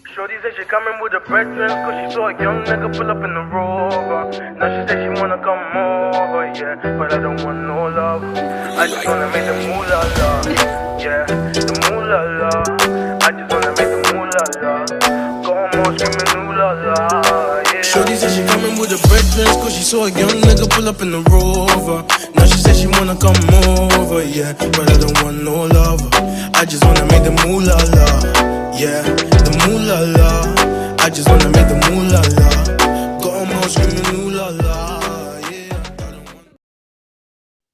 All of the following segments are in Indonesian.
Shorty said she coming with her brethren, cause she saw a young nigga pull up in the Rover. Now she said she wanna come over, yeah, but I don't want no love. I just wanna make the moolah la, yeah, the moolah la. I just wanna make the moolah la. Go home all screaming ooh la la, yeah. Shorty said she coming with her brethren, cause she saw a young nigga pull up in the Rover. Now she said she wanna come over, yeah, but I don't want no love. I just wanna make the moolah la, yeah, the moolah la. I just wanna make the moolah la. Got 'em all screaming ooh la la, yeah.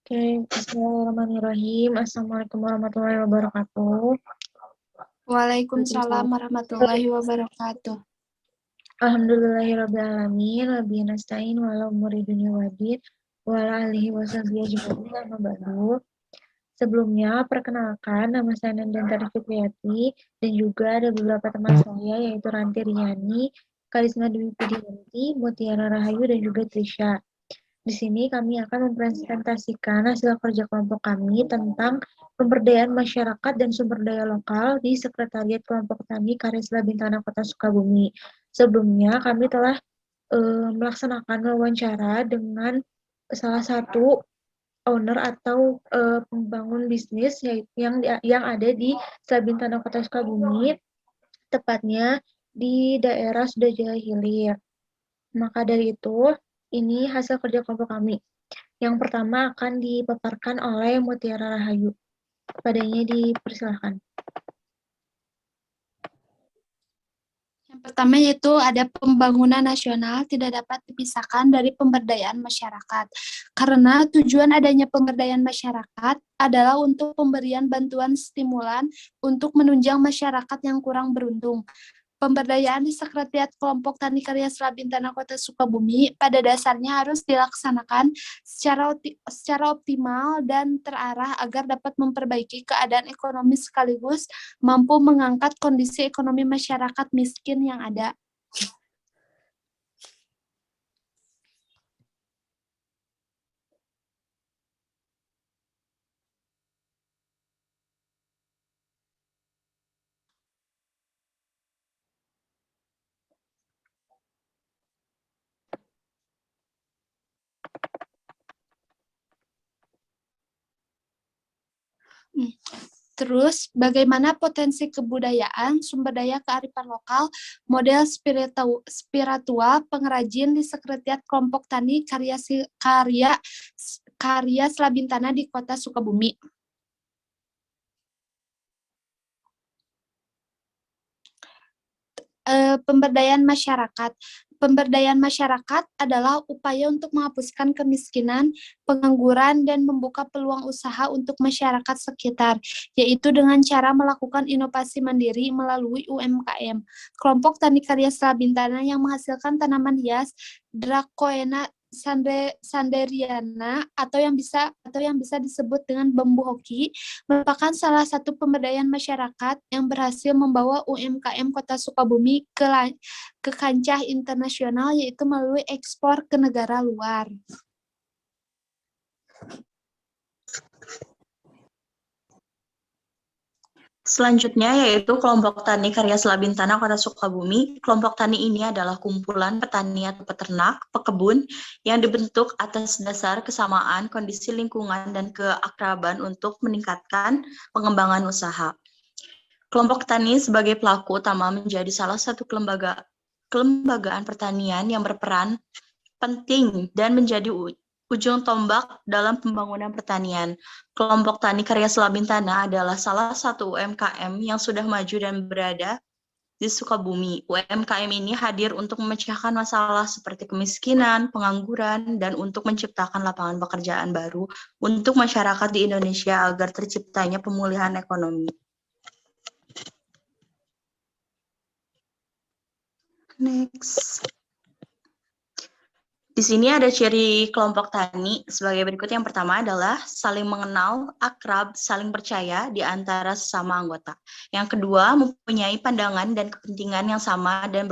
Oke, bismillahirrahmanirrahim. Assalamualaikum warahmatullahi wabarakatuh. Waalaikumsalam warahmatullahi wabarakatuh. Alhamdulillahirrabbilalamin. Rabbi nasta'in wala umuri dunya wadid. Wala alihi wasahbihi ajma'in amma ba'du. Sebelumnya, perkenalkan nama saya Nandantari Fitriati dan juga ada beberapa teman saya yaitu Ranti Riani, Karisma Dewi Pudianti, Mutiara Rahayu dan juga Trisha. Di sini kami akan mempresentasikan hasil kerja kelompok kami tentang pemberdayaan masyarakat dan sumber daya lokal di Sekretariat Kelompok Tani Karya Bintana Kota Sukabumi. Sebelumnya kami telah melaksanakan wawancara dengan salah satu owner atau pembangun bisnis yang ada di Bintana Kota Sukabumi, tepatnya di daerah Sudajaya Hilir. Maka dari itu, ini hasil kerja kelompok kami. Yang pertama akan dipaparkan oleh Mutiara Rahayu. Padanya dipersilahkan. Yang pertama yaitu ada pembangunan nasional tidak dapat dipisahkan dari pemberdayaan masyarakat. Karena tujuan adanya pemberdayaan masyarakat adalah untuk pemberian bantuan stimulan untuk menunjang masyarakat yang kurang beruntung. Pemberdayaan di Sekretariat Kelompok Tani Karya Bintana Kota Sukabumi pada dasarnya harus dilaksanakan secara optimal dan terarah agar dapat memperbaiki keadaan ekonomi sekaligus mampu mengangkat kondisi ekonomi masyarakat miskin yang ada. Terus, bagaimana potensi kebudayaan, sumber daya kearifan lokal, model spiritual pengrajin di Sekretariat Kelompok Tani Karya Bintana di Kota Sukabumi. Pemberdayaan masyarakat. Pemberdayaan masyarakat adalah upaya untuk menghapuskan kemiskinan, pengangguran, dan membuka peluang usaha untuk masyarakat sekitar, yaitu dengan cara melakukan inovasi mandiri melalui UMKM. Kelompok Tani Karya Bintana yang menghasilkan tanaman hias Dracaena sanderiana atau yang bisa disebut dengan bambu hoki merupakan salah satu pemberdayaan masyarakat yang berhasil membawa UMKM Kota Sukabumi ke kancah internasional, yaitu melalui ekspor ke negara luar. Selanjutnya yaitu kelompok tani Karya Bintana Kota Sukabumi. Kelompok tani ini adalah kumpulan petani atau peternak, pekebun yang dibentuk atas dasar kesamaan kondisi lingkungan dan keakraban untuk meningkatkan pengembangan usaha. Kelompok tani sebagai pelaku utama menjadi salah satu kelembagaan pertanian yang berperan penting dan menjadi ujung tombak dalam pembangunan pertanian. Kelompok Tani Karya Bintana adalah salah satu UMKM yang sudah maju dan berada di Sukabumi. UMKM ini hadir untuk memecahkan masalah seperti kemiskinan, pengangguran, dan untuk menciptakan lapangan pekerjaan baru untuk masyarakat di Indonesia agar terciptanya pemulihan ekonomi. Next. Di sini ada ciri kelompok tani sebagai berikut. Yang pertama adalah saling mengenal, akrab, saling percaya di antara sesama anggota. Yang kedua, mempunyai pandangan dan kepentingan yang sama dan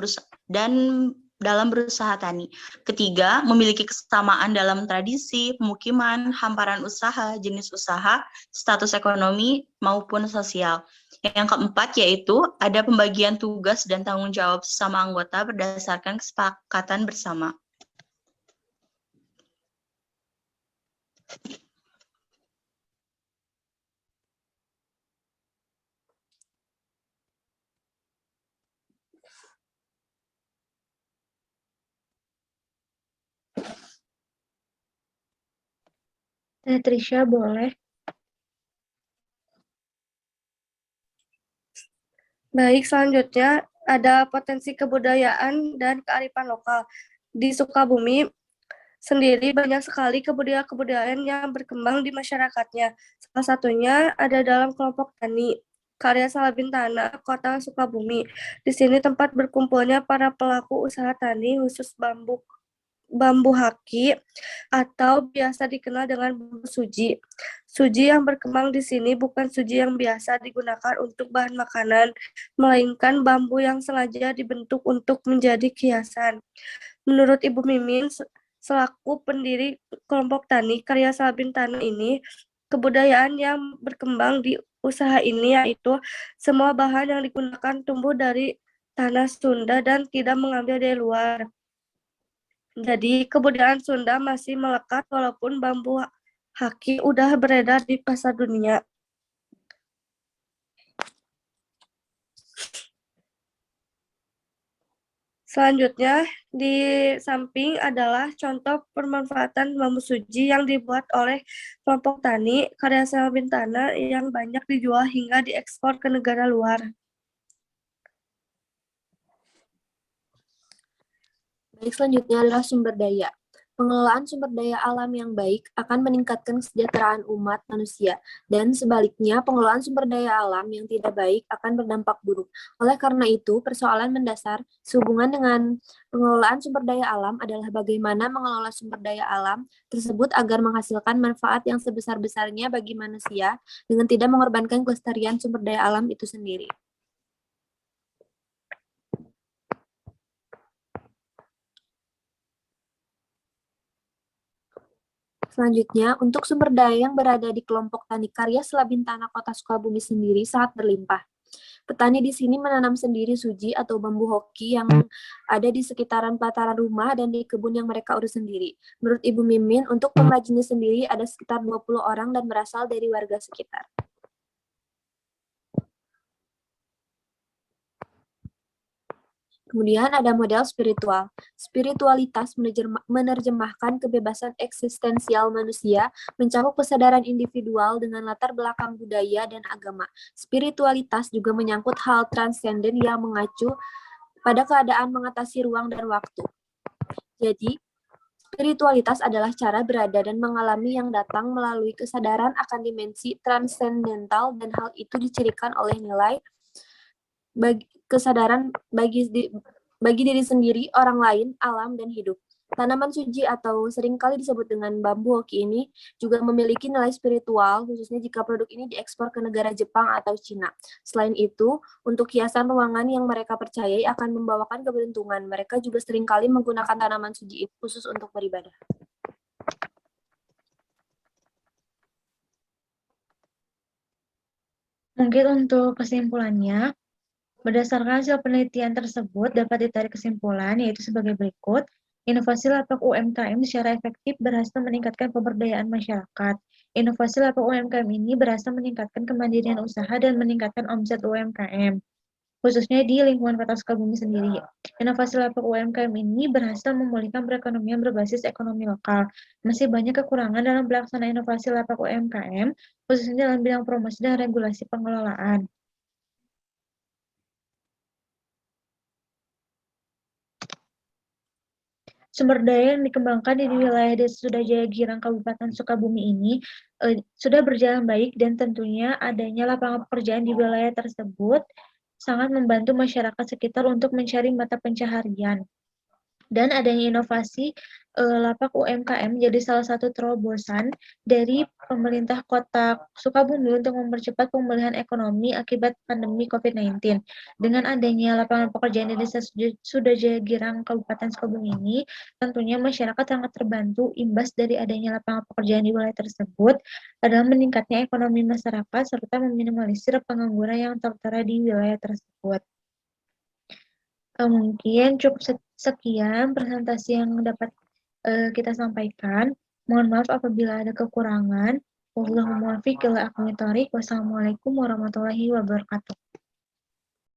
dalam berusaha tani. Ketiga, memiliki kesamaan dalam tradisi, pemukiman, hamparan usaha, jenis usaha, status ekonomi, maupun sosial. Yang keempat yaitu ada pembagian tugas dan tanggung jawab sesama anggota berdasarkan kesepakatan bersama. Trisha, boleh? Baik, selanjutnya ada potensi kebudayaan dan kearifan lokal. Di Sukabumi sendiri banyak sekali kebudayaan yang berkembang di masyarakatnya. Salah satunya ada dalam kelompok tani, karya Salabintana, Kota Sukabumi. Di sini tempat berkumpulnya para pelaku usaha tani khusus bambu haki atau biasa dikenal dengan bambu suji. Suji yang berkembang di sini bukan suji yang biasa digunakan untuk bahan makanan, melainkan bambu yang sengaja dibentuk untuk menjadi hiasan. Menurut Ibu Mimin, selaku pendiri kelompok tani karya Salabintana ini, kebudayaan yang berkembang di usaha ini yaitu semua bahan yang digunakan tumbuh dari tanah Sunda dan tidak mengambil dari luar. Jadi kebudayaan Sunda masih melekat walaupun bambu haki udah beredar di pasar dunia. Selanjutnya, di samping adalah contoh permanfaatan bambu suji yang dibuat oleh kelompok tani karya Salabintana yang banyak dijual hingga diekspor ke negara luar. Baik, selanjutnya adalah sumber daya. Pengelolaan sumber daya alam yang baik akan meningkatkan kesejahteraan umat manusia, dan sebaliknya pengelolaan sumber daya alam yang tidak baik akan berdampak buruk. Oleh karena itu, persoalan mendasar sehubungan dengan pengelolaan sumber daya alam adalah bagaimana mengelola sumber daya alam tersebut agar menghasilkan manfaat yang sebesar-besarnya bagi manusia dengan tidak mengorbankan kelestarian sumber daya alam itu sendiri. Selanjutnya, untuk sumber daya yang berada di kelompok tani karya Salabintana Kota Sukabumi sendiri sangat berlimpah. Petani di sini menanam sendiri suji atau bambu hoki yang ada di sekitaran pelataran rumah dan di kebun yang mereka urus sendiri. Menurut Ibu Mimin, untuk pengrajinnya sendiri ada sekitar 20 orang dan berasal dari warga sekitar. Kemudian ada model spiritual. Spiritualitas menerjemahkan kebebasan eksistensial manusia, mencakup kesadaran individual dengan latar belakang budaya dan agama. Spiritualitas juga menyangkut hal transenden yang mengacu pada keadaan mengatasi ruang dan waktu. Jadi, spiritualitas adalah cara berada dan mengalami yang datang melalui kesadaran akan dimensi transendental, dan hal itu dicirikan oleh nilai kesadaran bagi diri sendiri, orang lain, alam, dan hidup. Tanaman suji atau seringkali disebut dengan bambu hoki ini juga memiliki nilai spiritual, khususnya jika produk ini diekspor ke negara Jepang atau Cina. Selain itu, untuk hiasan ruangan yang mereka percayai akan membawakan keberuntungan, mereka juga seringkali menggunakan tanaman suji itu khusus untuk beribadah. Mungkin untuk kesimpulannya, berdasarkan hasil penelitian tersebut dapat ditarik kesimpulan yaitu sebagai berikut. Inovasi lapak UMKM secara efektif berhasil meningkatkan pemberdayaan masyarakat. Inovasi lapak UMKM ini berhasil meningkatkan kemandirian usaha dan meningkatkan omset UMKM, khususnya di lingkungan Kota Sukabumi sendiri. Inovasi lapak UMKM ini berhasil memulihkan perekonomian berbasis ekonomi lokal. Masih banyak kekurangan dalam pelaksanaan inovasi lapak UMKM, khususnya dalam bidang promosi dan regulasi pengelolaan. Sumber daya yang dikembangkan di wilayah Desa Sudajaya Girang Kabupaten Sukabumi ini sudah berjalan baik, dan tentunya adanya lapangan pekerjaan di wilayah tersebut sangat membantu masyarakat sekitar untuk mencari mata pencaharian. Dan adanya inovasi lapak UMKM menjadi salah satu terobosan dari pemerintah Kota Sukabumi untuk mempercepat pemulihan ekonomi akibat pandemi COVID-19. Dengan adanya lapangan pekerjaan di Desa Sudajaya Girang, Kabupaten Sukabumi ini, tentunya masyarakat sangat terbantu imbas dari adanya lapangan pekerjaan di wilayah tersebut adalah meningkatnya ekonomi masyarakat serta meminimalisir pengangguran yang tertera di wilayah tersebut. Mungkin cukup sekian presentasi yang dapat kita sampaikan. Mohon maaf apabila ada kekurangan. Wassalamualaikum warahmatullahi wabarakatuh.